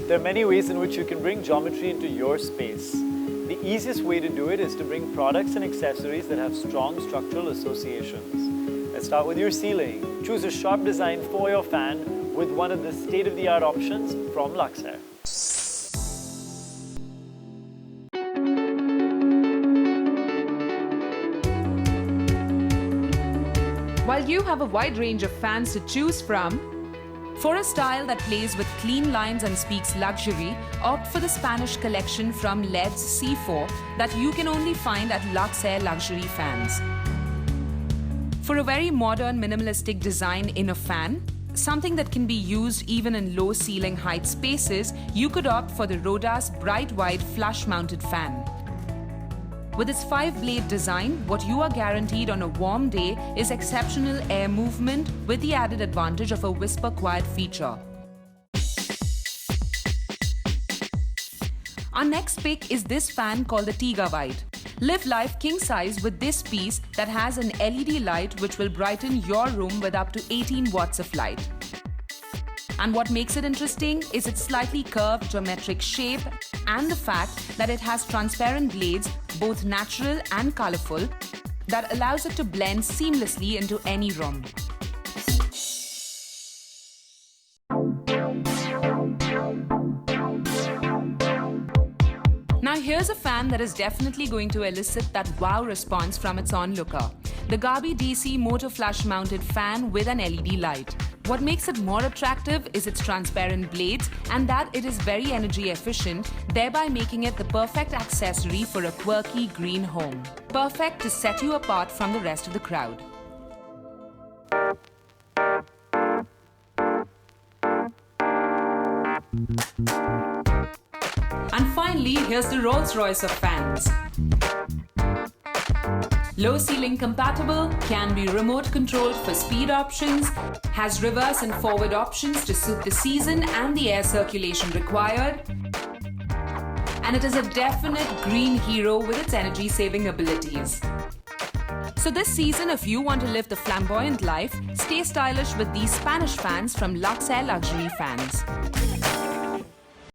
There are many ways in which you can bring geometry into your space. The easiest way to do it is to bring products and accessories that have strong structural associations. Let's start with your ceiling. Choose a sharp design for your fan with one of the state-of-the-art options from Luxair. While you have a wide range of fans to choose from, for a style that plays with clean lines and speaks luxury, opt for the Spanish collection from LED's C4 that you can only find at Luxair Luxury Fans. For a very modern minimalistic design in a fan, something that can be used even in low ceiling height spaces, you could opt for the Rodas Bright White Flush Mounted Fan. With its 5-blade design, what you are guaranteed on a warm day is exceptional air movement with the added advantage of a whisper quiet feature. Our next pick is this fan called the Tiga White. Live life king size with this piece that has an LED light which will brighten your room with up to 18 watts of light. And what makes it interesting is its slightly curved geometric shape and the fact that it has transparent blades, both natural and colorful, that allows it to blend seamlessly into any room. Now here's a fan that is definitely going to elicit that wow response from its onlooker. The Gabi DC Motor Flush Mounted Fan with an LED light. What makes it more attractive is its transparent blades and that it is very energy efficient, thereby making it the perfect accessory for a quirky green home. Perfect to set you apart from the rest of the crowd. And finally, here's the Rolls-Royce of fans. Low ceiling compatible, can be remote controlled for speed options, has reverse and forward options to suit the season and the air circulation required, and it is a definite green hero with its energy saving abilities. So this season, if you want to live the flamboyant life, stay stylish with these Spanish fans from Luxair Luxury Fans.